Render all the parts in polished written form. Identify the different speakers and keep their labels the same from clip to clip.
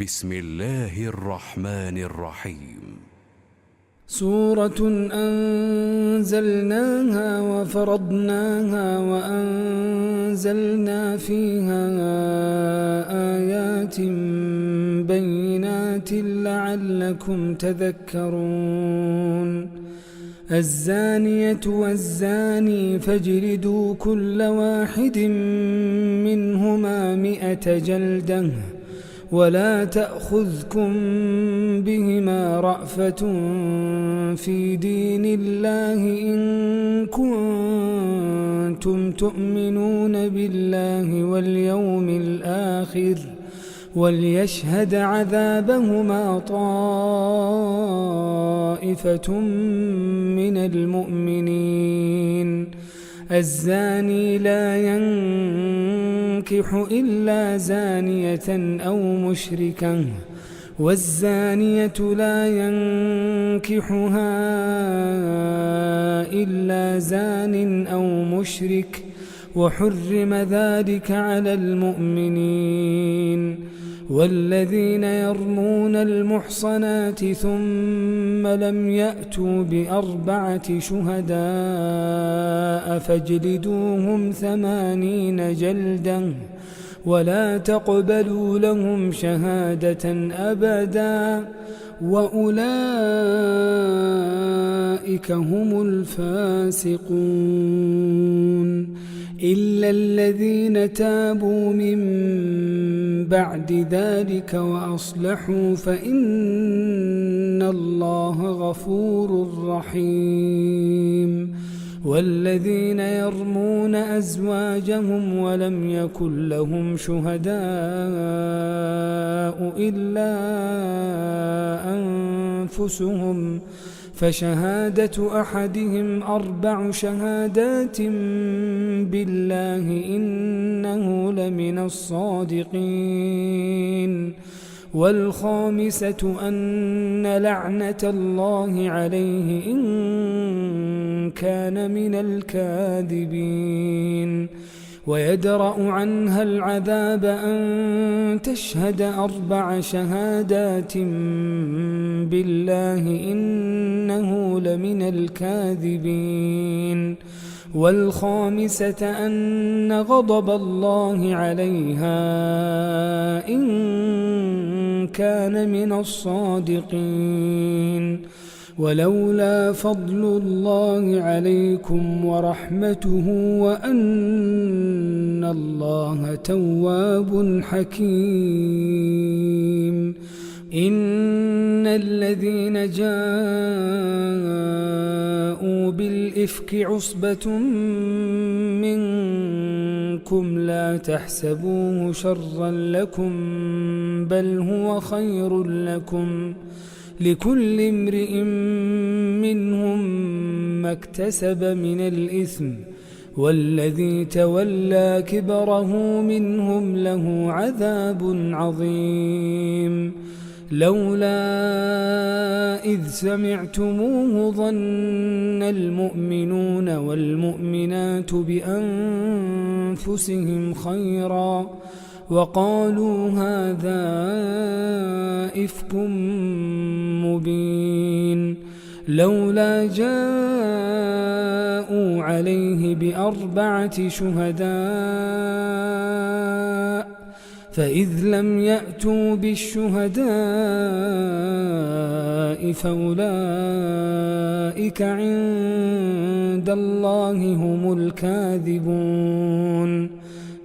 Speaker 1: بسم الله الرحمن الرحيم.
Speaker 2: سورة أنزلناها وفرضناها وأنزلنا فيها آيات بينات لعلكم تذكرون. الزانية والزاني فاجلدوا كل واحد منهما 100 جلدة ولا تأخذكم بهما رأفة في دين الله إن كنتم تؤمنون بالله واليوم الآخر وليشهد عذابهما طائفة من المؤمنين. الزاني لا ينكح إلا زانية أو مشركة والزانية لا ينكحها إلا زان أو مشرك وحرم ذلك على المؤمنين. والذين يرمون المحصنات ثم لم يأتوا ب4 شهداء فاجلدوهم 80 جلدة ولا تقبلوا لهم شهادة أبدا وأولئك هم الفاسقون. إلا الذين تابوا من بعد ذلك وأصلحوا فإن الله غفور رحيم. والذين يرمون أزواجهم ولم يكن لهم شهداء إلا أنفسهم فشهادة أحدهم 4 شهادات بالله إنه لمن الصادقين. والخامسة أن لعنة الله عليه إن كان من الكاذبين. ويدرأ عنها العذاب أن تشهد 4 شهادات بالله إنه لمن الكاذبين. والخامسة أن غضب الله عليها إن كان من الصادقين. ولولا فضل الله عليكم ورحمته وأن الله تواب حكيم. إن الذين جاءوا بالإفك عصبة منكم لا تحسبوه شرا لكم بل هو خير لكم لكل امرئ منهم ما اكتسب من الإثم والذي تولى كبره منهم له عذاب عظيم. لولا إذ سمعتموه ظن المؤمنون والمؤمنات بأنفسهم خيرا وقالوا هذا إفك مبين. لولا جاءوا عليه ب4 شهداء فإذ لم يأتوا بالشهداء فأولئك عند الله هم الكاذبون.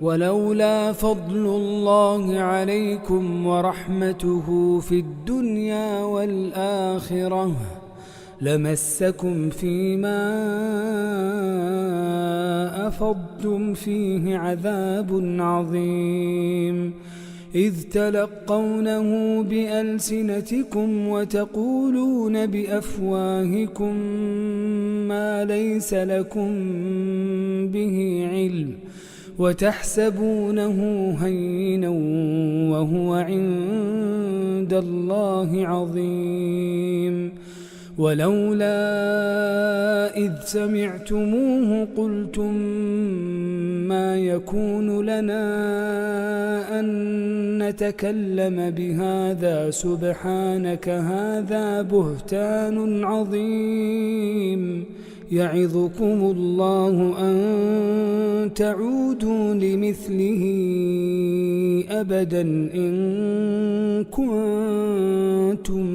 Speaker 2: ولولا فضل الله عليكم ورحمته في الدنيا والآخرة لمسكم فيما أفضتم فيه عذاب عظيم. إذ تلقونه بألسنتكم وتقولون بأفواهكم ما ليس لكم به علم وتحسبونه هينا وهو عند الله عظيم. ولولا إذ سمعتموه قلتم ما يكون لنا أن نتكلم بهذا سبحانك هذا بهتان عظيم يعظكم الله أن تعودوا لمثله أبدا إن كنتم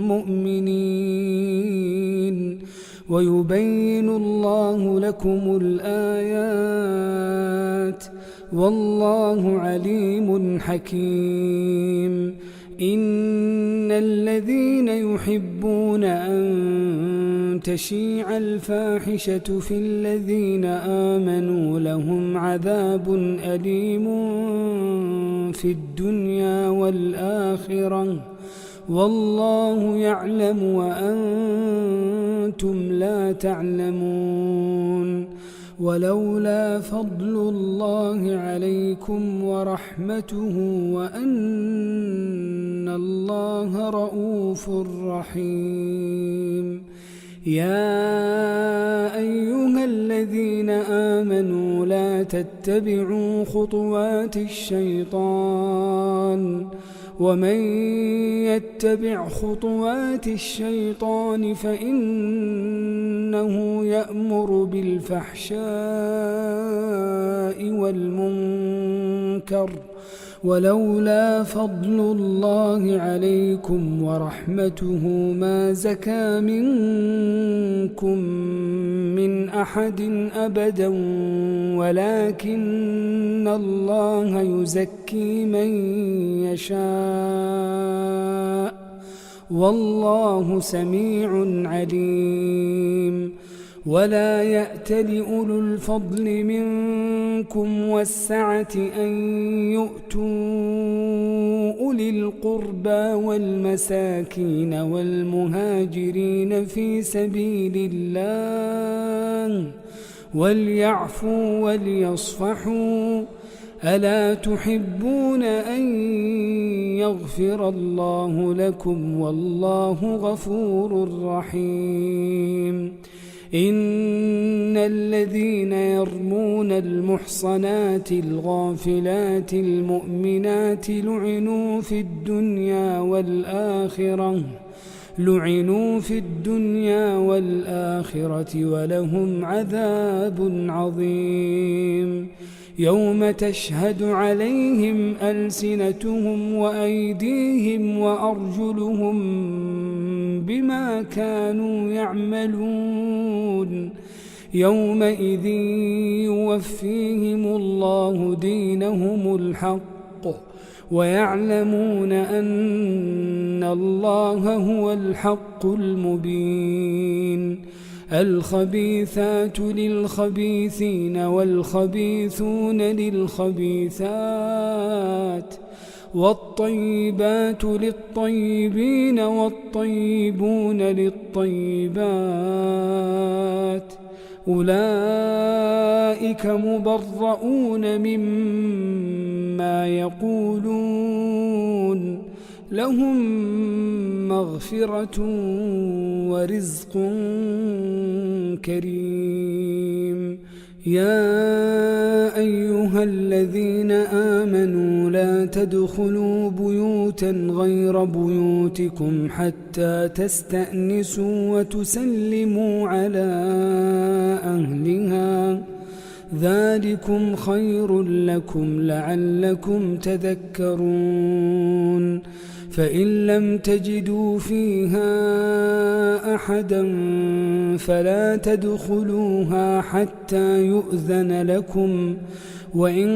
Speaker 2: مؤمنين ويبين الله لكم الآيات والله عليم حكيم إن الذين يحبون أن تشيع الفاحشة في الذين آمنوا لهم عذاب أليم في الدنيا والآخرة والله يعلم وأنتم لا تعلمون ولولا فضل الله عليكم ورحمته وأن الله رؤوف رحيم يا أيها الذين آمنوا لا تتبعوا خطوات الشيطان ومن يتبع خطوات الشيطان فإنه يأمر بالفحشاء والمنكر ولولا فضل الله عليكم ورحمته ما زكى منكم من أحد أبدا ولكن الله يزكي من يشاء والله سميع عليم ولا يأتل أولو الفضل منكم والسعة أن يؤتوا أولي القربى والمساكين والمهاجرين في سبيل الله وليعفوا وليصفحوا ألا تحبون أن يغفر الله لكم والله غفور رحيم إن الذين يرمون المحصنات الغافلات المؤمنات لعنوا في الدنيا والآخرة ولهم عذاب عظيم يوم تشهد عليهم ألسنتهم وأيديهم وأرجلهم بما كانوا يعملون يومئذ يوفيهم الله دينهم الحق ويعلمون أن الله هو الحق المبين الخبيثات للخبيثين والخبيثون للخبيثات والطيبات للطيبين والطيبون للطيبات أولئك مبرؤون مما يقولون لهم مغفرة ورزق كريم يا أيها الذين آمنوا لا تدخلوا بيوتا غير بيوتكم حتى تستأنسوا وتسلموا على أهلها ذلكم خير لكم لعلكم تذكرون فإن لم تجدوا فيها أحدا فلا تدخلوها حتى يؤذن لكم وإن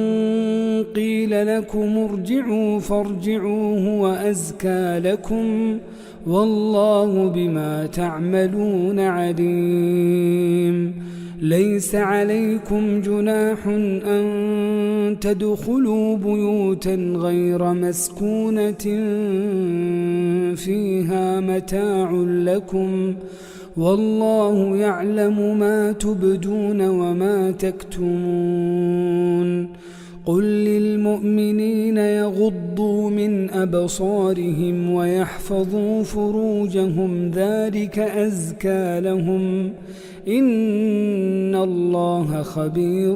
Speaker 2: قيل لكم ارجعوا فارجعوا هو أزكى لكم والله بما تعملون عليم ليس عليكم جناح أن تدخلوا بيوتا غير مسكونة فيها متاع لكم والله يعلم ما تبدون وما تكتمون قل للمؤمنين يغضوا من أبصارهم ويحفظوا فروجهم ذلك أزكى لهم إن الله خبير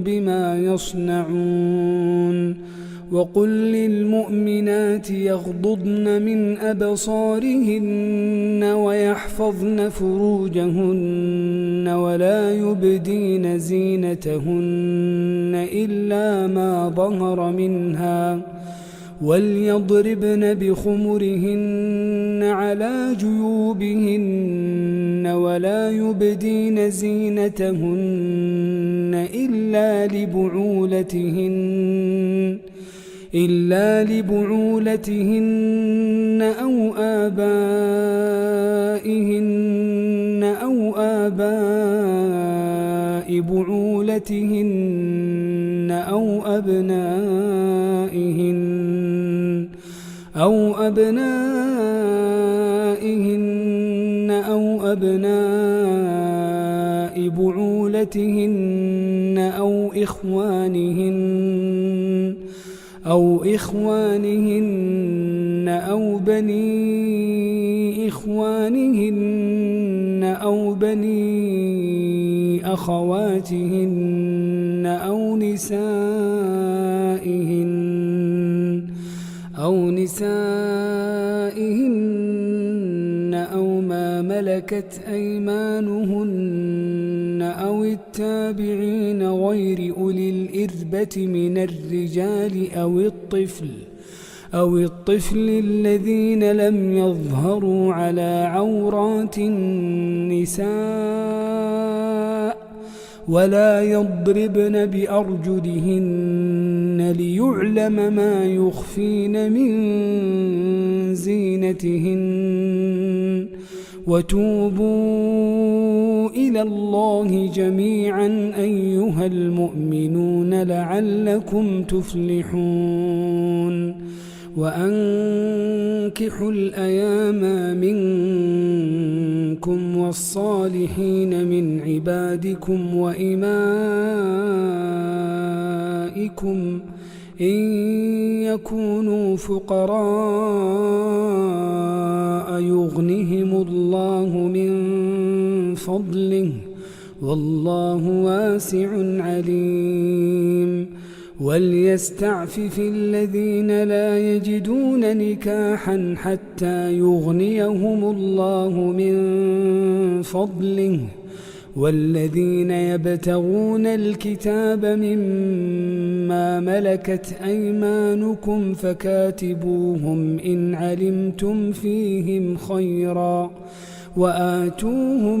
Speaker 2: بما يصنعون وقل للمؤمنات يغضضن من أبصارهن ويحفظن فروجهن ولا يبدين زينتهن إلا ما ظهر منها وليضربن بخمرهن على جيوبهن ولا يبدين زينتهن إلا لبعولتهن أو آباء بعولتهن أو أبنائهن أو بعولتهن أو إخوانهن أو بني إخوانهن أو بني أخواتهن أو نسائهن أو ما ملكت أيمانهن أو التابعين غير أولي الإربة من الرجال أو الطفل الذين لم يظهروا على عورات النساء ولا يضربن بأرجلهن ليعلم ما يخفين من زينتهن وتوبوا إلى الله جميعا أيها المؤمنون لعلكم تفلحون وأنكحوا الأيام منكم والصالحين من عبادكم وإمائكم إن يكونوا فقراء يغنهم الله من فضله والله واسع عليم وليستعفف الذين لا يجدون نكاحا حتى يغنيهم الله من فضله والذين يبتغون الكتاب مما ملكت أيمانكم فكاتبوهم إن علمتم فيهم خيرا وآتوهم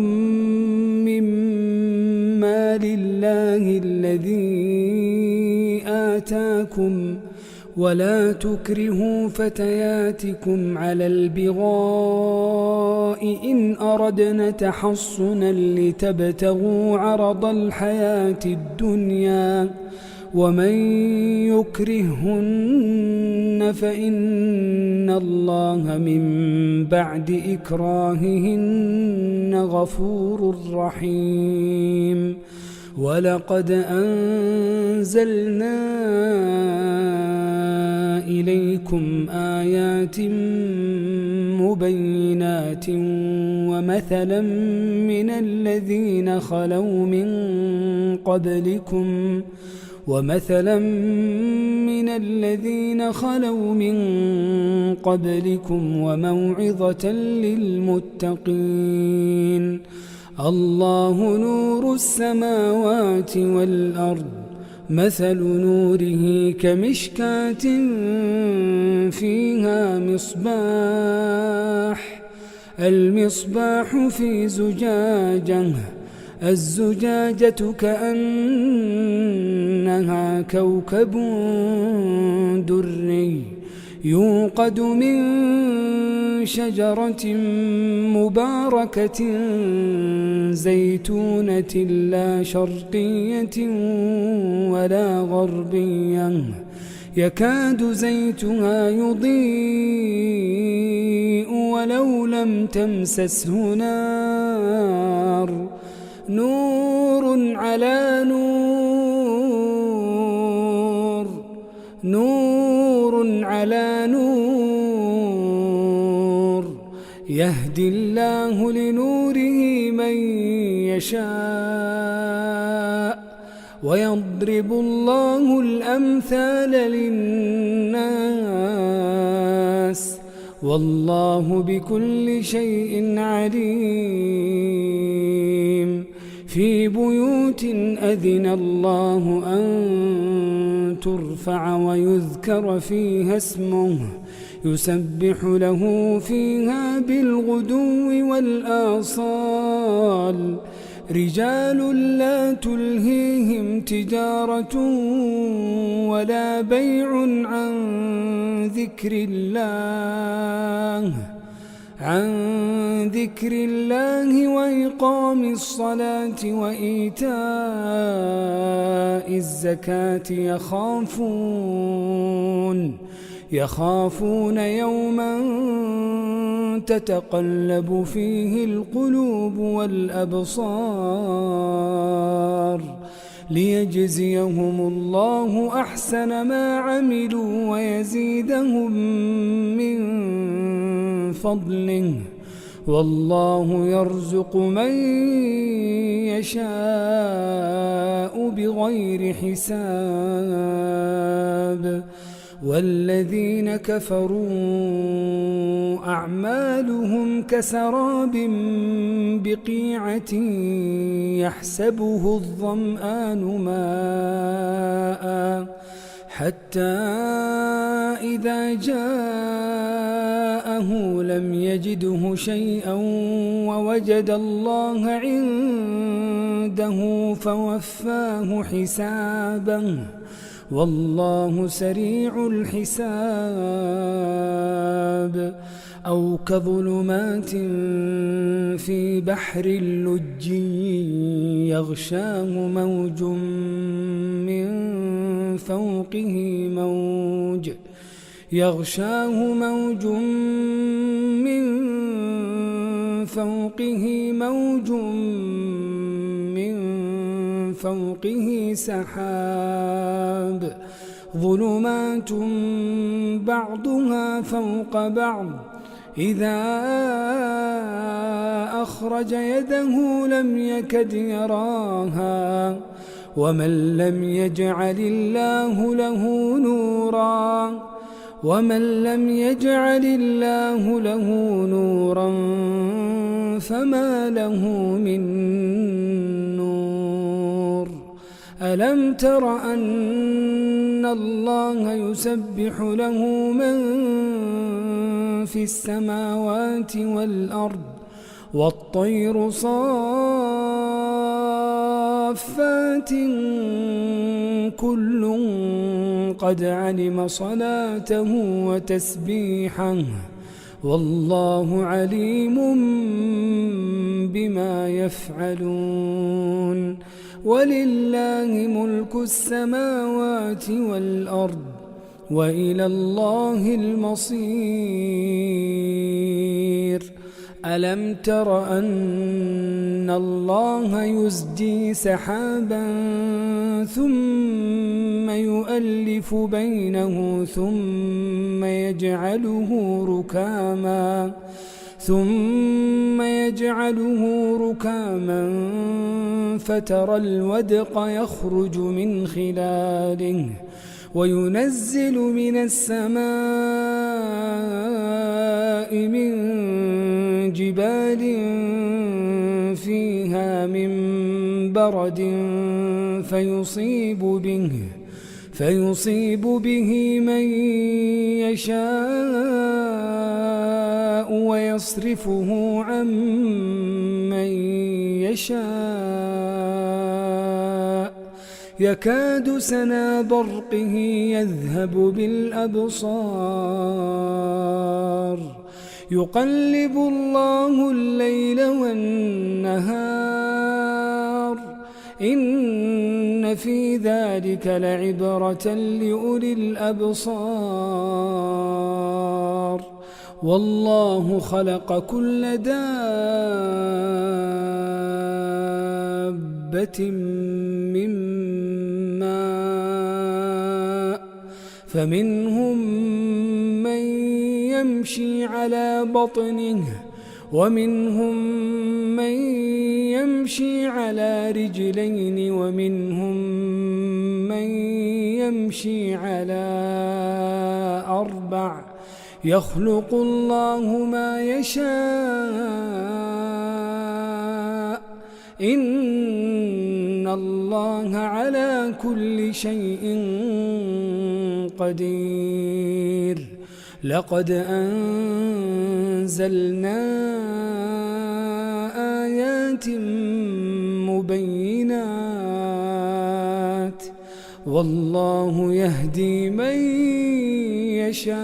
Speaker 2: مما لله الذي آتاكم ولا تكرهوا فتياتكم على البغاء إن أردنا تحصنا لتبتغوا عرض الحياة الدنيا ومن يكرهن فإن الله من بعد إكراههن غفور رحيم ولقد أنزلنا إليكم آيات مبينات ومثلا من الذين خلوا من قبلكم وموعظة للمتقين الله نور السماوات والأرض مثل نوره كمشكاة فيها المصباح في زجاجة الزجاجة كأنها كوكب دري يوقد من شجرة مباركة زيتونة لا شرقية ولا غربية يكاد زيتها يضيء ولو لم تمسسه نار نور على نور نور على نور يهدي الله لنوره من يشاء ويضرب الله الأمثال للناس والله بكل شيء عليم. في بيوت أذن الله أن ترفع ويذكر فيها اسمه يسبح له فيها بالغدو والآصال رجال لا تلهيهم تجارة ولا بيع عن ذكر الله وإقام الصلاة وإيتاء الزكاة يخافون يوما تتقلب فيه القلوب والأبصار ليجزيهم الله أحسن ما عملوا ويزيدهم من فضله والله يرزق من يشاء بغير حساب. والذين كفروا أعمالهم كسراب بقيعة يحسبه الظمآن ماء حتى إذا جاءه لم يجده شيئا ووجد الله عنده فوفاه حسابه والله سريع الحساب. أو كظلمات في بحر اللج يغشاه موج من فوقه سحاب ظلمات بعضها فوق بعض إذا أخرج يده لم يكد يراها ومن لم يجعل الله له نورا فما له من نور. ألم تر أن الله يسبح له من في السماوات والأرض والطير صافات كل قد علم صلاته وتسبيحه والله عليم بما يفعلون. ولله ملك السماوات والأرض وإلى الله المصير. ألم تر أن الله يزجي سحابا ثم يؤلف بينه ثم يجعله ركاما فترى الودق يخرج من خلاله وينزل من السماء من جبال فيها من برد فيصيب به من يشاء ويصرفه عن من يشاء يكاد سنا برقه يذهب بالأبصار يقلب الله الليل والنهار إن في ذلك لعبرة لأولي الأبصار. والله خلق كل دابة من ماء فمنهم من يمشي على بطنه ومنهم من يمشي على رجلين ومنهم من يمشي على 4 يخلق الله ما يشاء إن الله على كل شيء قدير لقد أنزلنا آيات مبينات والله يهدي من يشاء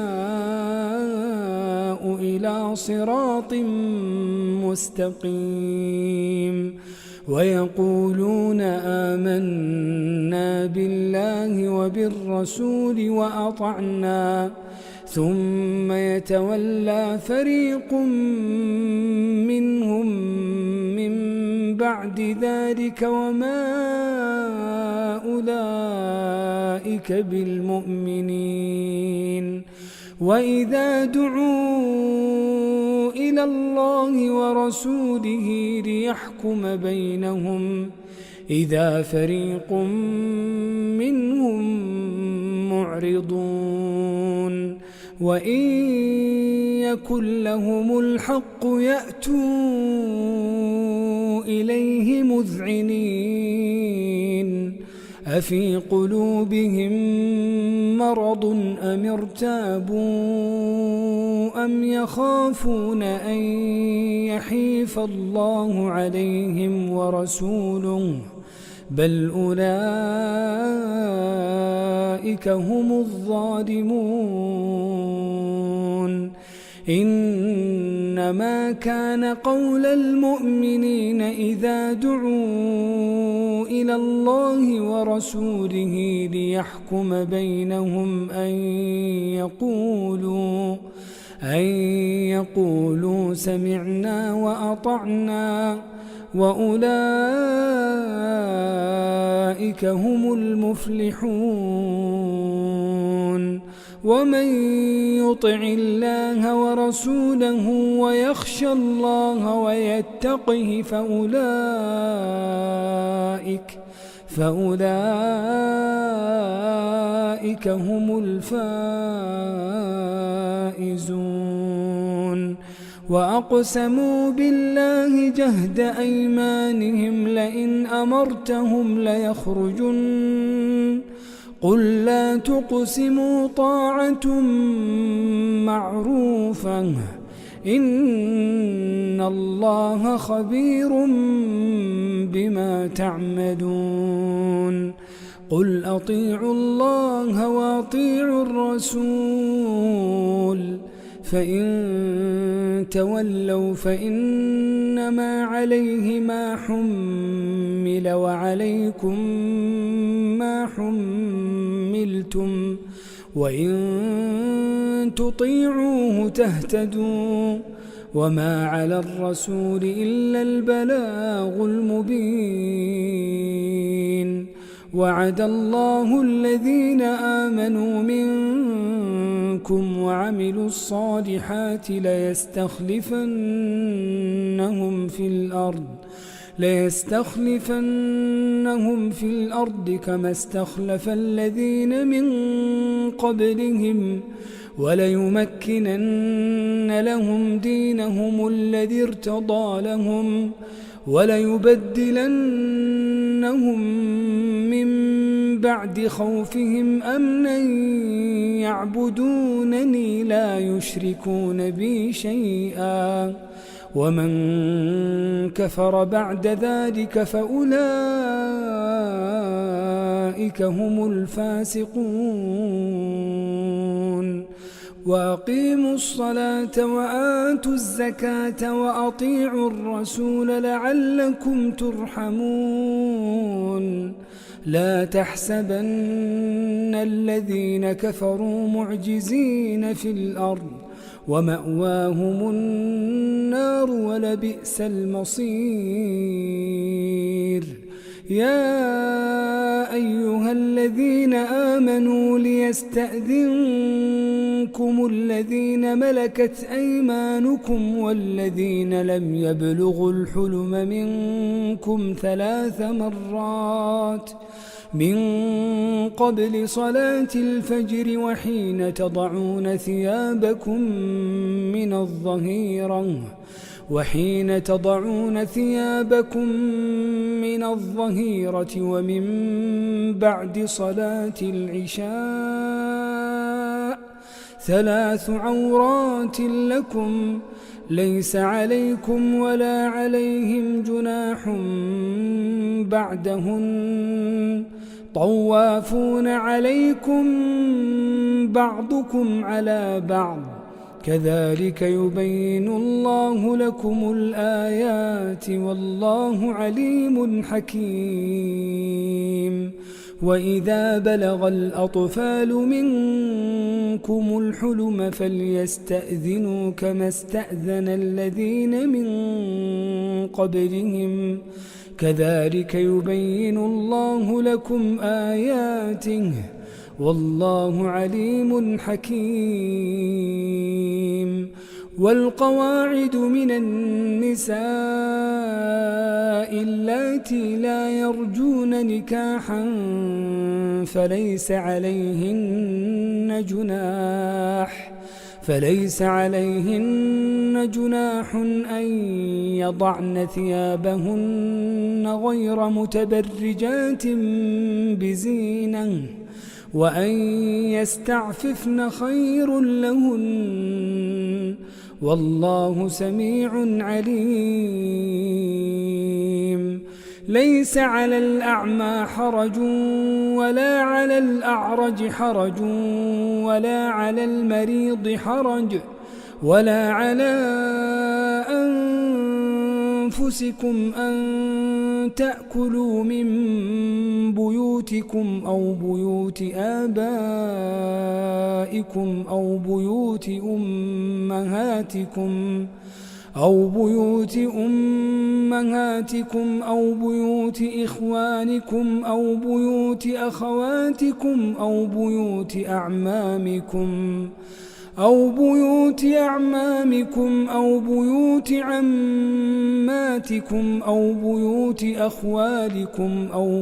Speaker 2: إلى صراط مستقيم ويقولون آمنا بالله وبالرسول وأطعنا ثم يتولى فريق منهم من بعد ذلك وما أولئك بالمؤمنين وإذا دعوا إلى الله ورسوله ليحكم بينهم إذا فريق منهم معرضون وإن يكن لهم الحق يأتوا إليه مذعنين أفي قلوبهم مرض أم ارتابوا أم يخافون أن يحيف الله عليهم ورسوله بل أولئك هم الظالمون إنما كان قول المؤمنين إذا دعوا إلى الله ورسوله ليحكم بينهم أن يقولوا سمعنا وأطعنا وأولئك هم المفلحون ومن يطع الله ورسوله ويخشى الله ويتقه فأولئك هم الفائزون وأقسموا بالله جهد أيمانهم لئن أمرتهم ليخرجن قل لا تقسموا طاعة معروفة إن الله خبير بما تعملون قل أطيعوا الله وأطيعوا الرسول فإن تولوا فإنما عليه ما حمل وعليكم ما حملتم وإن تطيعوه تهتدوا وما على الرسول إلا البلاغ المبين وعد الله الذين آمنوا منكم وعملوا الصالحات ليستخلفنهم في الأرض كما استخلف الذين من قبلهم وليمكنن لهم دينهم الذي ارتضى لهم وليبدلنهم من بعد خوفهم أمنا يعبدونني لا يشركون بي شيئا ومن كفر بعد ذلك فأولئك هم الفاسقون وأقيموا الصلاة وآتوا الزكاة وأطيعوا الرسول لعلكم ترحمون لا تحسبن الذين كفروا معجزين في الأرض ومأواهم النار ولبئس المصير يا أيها الذين آمنوا ليستأذنكم الذين ملكت أيمانكم والذين لم يبلغوا الحلم منكم 3 مرات من قبل صلاة الفجر وحين تضعون ثيابكم من الظهيرة ومن بعد صلاة العشاء 3 عورات لكم ليس عليكم ولا عليهم جناح بعدهن طوافون عليكم بعضكم على بعض كذلك يبين الله لكم الآيات والله عليم حكيم وإذا بلغ الأطفال منكم الحلم فليستأذنوا كما استأذن الذين من قبلهم كذلك يبين الله لكم آياته والله عليم حكيم والقواعد من النساء اللاتي لا يرجون نكاحا فليس عليهن جناح أن يضعن ثيابهن غير متبرجات بزينة وأن يستعففن خير لهن والله سميع عليم ليس على الأعمى حرج ولا على الأعرج حرج ولا على المريض حرج ولا على أنفسكم أن تأكلوا من بيوتكم أو بيوت آبائكم أو بيوت أمهاتكم أو بيوت إخوانكم أو بيوت أخواتكم أو بيوت أعمامكم أو بيوت عماتكم أو بيوت أخوالكم أو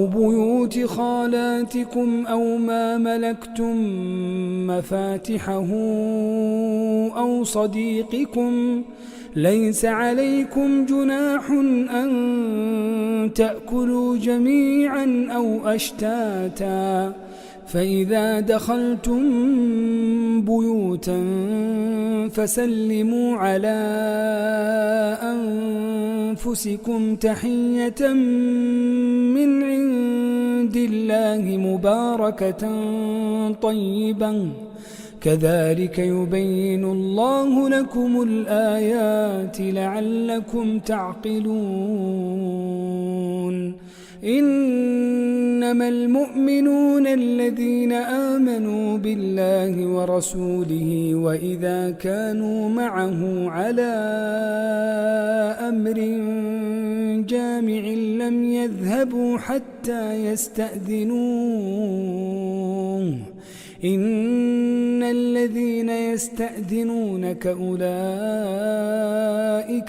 Speaker 2: بيوت خالاتكم أو ما ملكتم مفاتحه أو صديقكم ليس عليكم جناح أن تأكلوا جميعا أو أشتاتا فإذا دخلتم بيوتا فسلموا على أنفسكم تحية من عند الله مباركة طيبة كذلك يبين الله لكم الآيات لعلكم تعقلون إنما المؤمنون الذين آمنوا بالله ورسوله وإذا كانوا معه على أمر جامع لم يذهبوا حتى يستأذنوه إن الذين يستأذنونك أولئك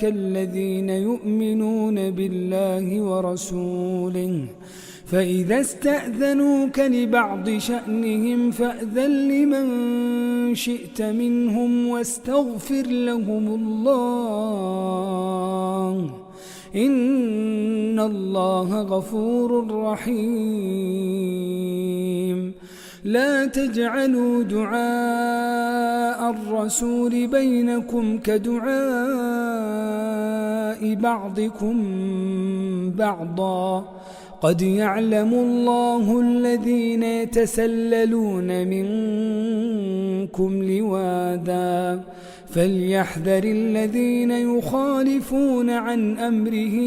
Speaker 2: الذين يؤمنون بالله ورسوله فإذا استأذنوك لبعض شأنهم فأذن لمن شئت منهم واستغفر لهم الله إن الله غفور رحيم لا تجعلوا دعاء الرسول بينكم كدعاء بعضكم بعضا قد يعلم الله الذين يتسللون منكم لواذا فليحذر الذين يخالفون عن أمره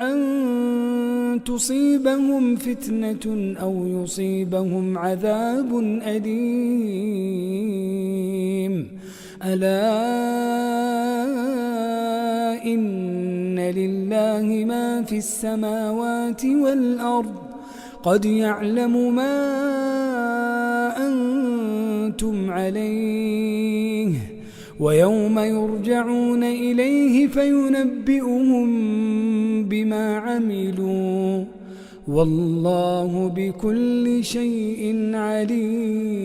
Speaker 2: أن تصيبهم فتنة أو يصيبهم عذاب أليم ألا إن لله ما في السماوات والأرض قد يعلم ما أنتم عليه ويوم يرجعون إليه فينبئهم بما عملوا والله بكل شيء عليم.